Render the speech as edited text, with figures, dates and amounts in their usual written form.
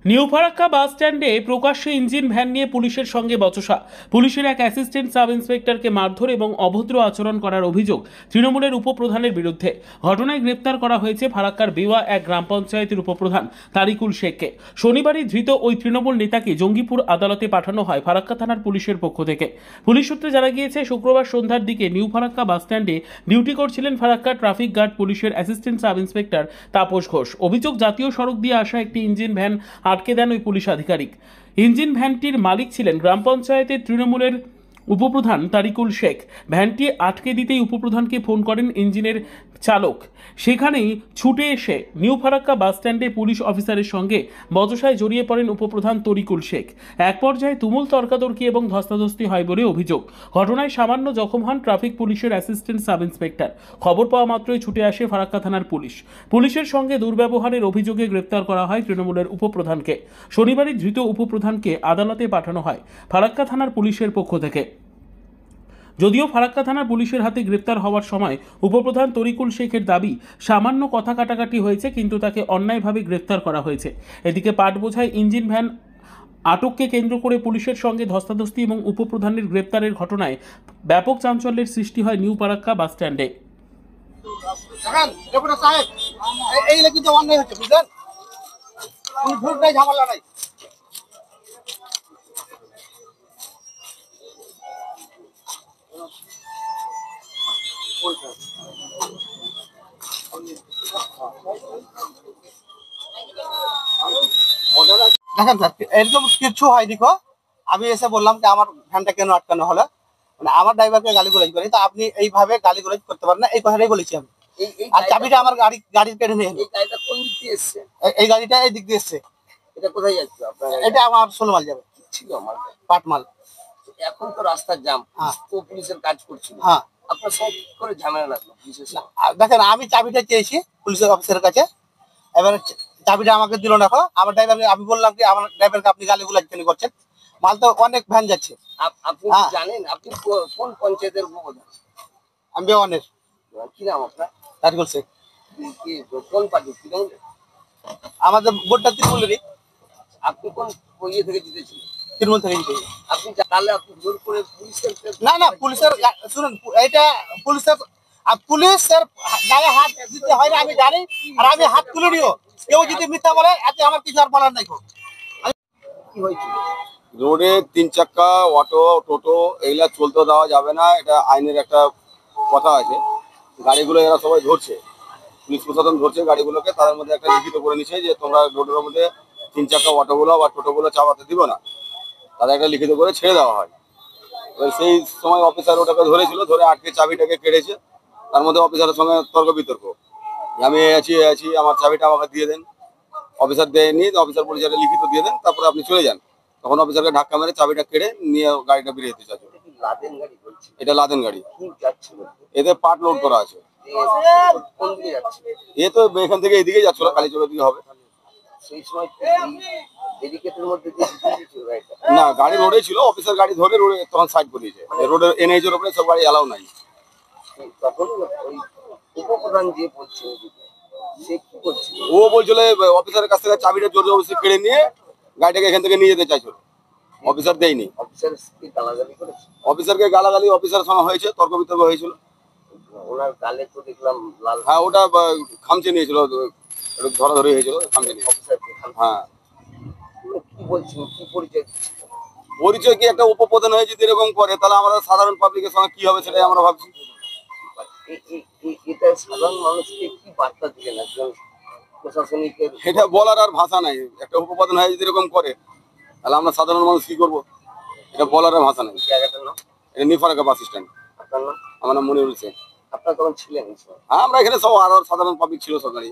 New Farakka বাস স্ট্যান্ডে প্রকাশ্যে engine van নিয়ে পুলিশের সঙ্গে বচসা। পুলিশের এক অ্যাসিস্ট্যান্ট সাব ইন্সপেক্টরকে মারধর এবং অভদ্র আচরণ করার অভিযোগ তৃণমূলের উপপ্রধানের বিরুদ্ধে। ঘটনায় গ্রেপ্তার করা হয়েছে ফারাক্কার বেওয়া এক গ্রাম পঞ্চায়েতের উপপ্রধান তারিকুল শেখকে। শনিবারই ধৃত ওই তৃণমূল নেতাকে জঙ্গিপুর আদালতে পাঠানো হয় ফারাক্কা থানার পুলিশের পক্ষ থেকে। পুলিশ সূত্রে জানা গিয়েছে, শুক্রবার সন্ধ্যার দিকে নিউ ফারাক্কা বাস স্ট্যান্ডে ডিউটি করছিলেন ফারাক্কা ট্রাফিক গার্ড পুলিশের assistant sub inspector Tapas Ghosh. অভিযোগ, জাতীয় সড়ক দিয়ে আসা একটি ইঞ্জিন ভ্যান আটকে দেন ওই পুলিশ আধিকারিক। ইঞ্জিন ভ্যানটির মালিক ছিলেন গ্রাম পঞ্চায়েতের তৃণমূলের উপপ্রধান তারিকুল শেখ। ভ্যানটি আটকে দিতেই উপপ্রধানকে ফোন করেন ইঞ্জিনের চালক। সেখানেই ছুটে এসে নিউ ফারাক্কা বাস স্ট্যান্ডে পুলিশ অফিসারের সঙ্গে বচসায় জড়িয়ে পড়েন উপপ্রধান তরিকুল শেখ। এক পর্যায়ে তুমুল তর্কাতর্কি এবং ধস্তাধস্তি হয় বলে অভিযোগ। ঘটনায় সামান্য জখম হন ট্রাফিক পুলিশের অ্যাসিস্ট্যান্ট সাব ইন্সপেক্টর। খবর পাওয়া মাত্রই ছুটে আসে ফারাক্কা থানার পুলিশ। পুলিশের সঙ্গে দুর্ব্যবহারের অভিযোগে গ্রেপ্তার করা হয় তৃণমূলের উপপ্রধানকে। শনিবারই ধৃত উপপ্রধানকে আদালতে পাঠানো হয় ফারাক্কা থানার পুলিশের পক্ষ থেকে। যদিও ফারাক্কা থানার পুলিশের হাতে গ্রেপ্তার হওয়ার সময় উপপ্রধান তরিকুল শেখের দাবি, সামান্য কথা কাটাকাটি হয়েছে, কিন্তু তাকে অন্যায়ভাবে গ্রেপ্তার করা হয়েছে। এদিকে পাট বোঝাই ইঞ্জিন ভ্যান আটককে কেন্দ্র করে পুলিশের সঙ্গে ধস্তাধস্তি এবং উপপ্রধানের গ্রেপ্তারের ঘটনায় ব্যাপক চাঞ্চল্যের সৃষ্টি হয় নিউ ফারাক্কা বাস স্ট্যান্ডে। দেখেন স্যার, এরকম কিছু হয়। দেখো, আমি এসে বললাম যে আমার ভ্যানটা কেন আটকানো হলো, মানে আমার ড্রাইভারকে গালিগুলোজ করি, তো আপনি এইভাবে গালিগুলোজ করতে পারেন না, এই কথাটাই বলেছি আমি। আর চাবিটা আমার গাড়ির কেটে নিয়ে এই গাড়িটা এই দিক দিয়ে এসছে। এটা কোথায় যাচ্ছে আপনার? এটা আমার সোলমাল যাবে, ছিল আমার পাটমাল। এখন তো রাস্তার জাম, হ্যাঁ। তো পুলিশের কাজ করছিল। হ্যাঁ, আপনার সঙ্গে কি করে ঝামেলা লাগলো পুলিশের সঙ্গে? দেখেন, আমি চাবিটা চেয়েছি পুলিশের অফিসারের কাছে, এবারে চাবিটা আমাকে দিল না। আমার ড্রাইভারকে আমি বললাম কি আমার ড্রাইভারকে আপনি গালিগুলোজ কেন করছেন, মাল তো অনেক ভ্যান যাচ্ছে। আপনি কি হ্যাঁ। জানেন আপনি কোন পঞ্চায়েতের উপপ্রধান? আমি বেওয়ানের কি নাম আপনার? তারিকুল শেখ। কি কোন পার্টি তৃণমূল? আমাদের ভোটটা তৃণমূলেরই। আপনি কোন ইয়ে থেকে জিতেছিলেন? তৃণমূল থেকে জিতে। আপনি তাহলে আপনি জোর করে পুলিশের না, পুলিশের শুনুন, এটা পুলিশের গায়ে হাত দিতে হয় না, আমি জানি। আর আমি হাত তুলে নিও, কেউ যদি মিথ্যা বলে এতে আমার কিছু আর বলার নাই। কি হয়েছিল? রোডে 3 চাক্কা অটো টোটো এগুলা চলতে দেওয়া যাবে না, এটা আইনের একটা কথা আছে। গাড়িগুলো এরা সবাই ধরছে, পুলিশ প্রশাসন ধরছে গাড়িগুলোকে, তাদের মধ্যে একটা লিখিত করে নিচ্ছে যে তোমরা রোডের মধ্যে 3 চাক্কা অটোগুলো বা টোটোগুলো চালাতে দিব না, তাদের একটা লিখিত করে ছেড়ে দেওয়া হয়। এবার সেই সময় অফিসার ওটাকে ধরেছিল, ধরে আটকে চাবিটাকে কেড়েছে। তার মধ্যে অফিসারের সঙ্গে তর্ক বিতর্ক, আমি আছি আমার চাবিটা আমাকে দিয়ে দেন। অফিসার দেয়নি, অফিসার বলেছে এটা লিখিত দিয়ে দেন, তারপরে আপনি চলে যান। তখন অফিসারকে ধাক্কা মেরে চাবিটা কেড়ে নিয়ে গাড়িটা বেরিয়ে যেতে চাইছে। লাদেন গাড়ি বলছি। এটা লাদেন গাড়ি, কি যাচ্ছিল? এতে পাট লোড করা আছে। কোন দিকে যাচ্ছে? এ তো এখান থেকে এদিকে যাচ্ছিল, কালীচকের দিকে হবে। সেই সময় এদিকের মধ্যে দিয়ে ছিল গাড়িটা? না, গাড়ি রোডে ছিল, অফিসার গাড়ি ধরে রোডে তখন সাইড করে দিয়েছে। রোডের এনএইচ এর উপরে সব গাড়ি এলাও নাই। তখন ওই উপপ্রধান যে বলছে সে কি করছিল? ও বলছিল অফিসারের কাছ থেকে চাবিটা জোর জবরদস্তি কেড়ে নিয়ে গাড়িটাকে এখান থেকে নিয়ে যেতে চাইছিল, অফিসার দেয়নি। অফিসার কি গালাগালি করেছে? অফিসারকে গালাগালি অফিসারের সঙ্গে হয়েছে, তর্ক বিতর্ক হয়েছিল। ওনার গালে তো দেখলাম লাল। হ্যাঁ, ওটা খামচে নিয়েছিল, ধরাধরি হয়েছিল, খামচে নিয়ে। অফিসারকে হ্যাঁ, কি বলছেন, কি পরিচয় দিচ্ছেন? পরিচয় কি একটা উপপ্রধান হয়ে যদি এরকম করে, তাহলে আমরা সাধারণ পাবলিকের সঙ্গে কি হবে সেটাই আমরা ভাবছি। এটা সাধারণ মানুষকে কি বার্তা দিলেন একজন প্রশাসনিকের? এটা বলার আর ভাষা নাই। একটা উপপ্রধান হয়ে যদি এরকম করে, তাহলে আমরা সাধারণ মানুষ কি করবো, এটা বলার আর ভাষা নাই। জায়গাটার নাম? এটা নিউ ফারাক্কা বাস স্ট্যান্ড। আপনার নাম? আমার নাম মনিরুল শেখ। আপনার তখন ছিলেন? হ্যাঁ, আমরা এখানে সব আরো সাধারণ পাবলিক ছিল, সব গাড়ি।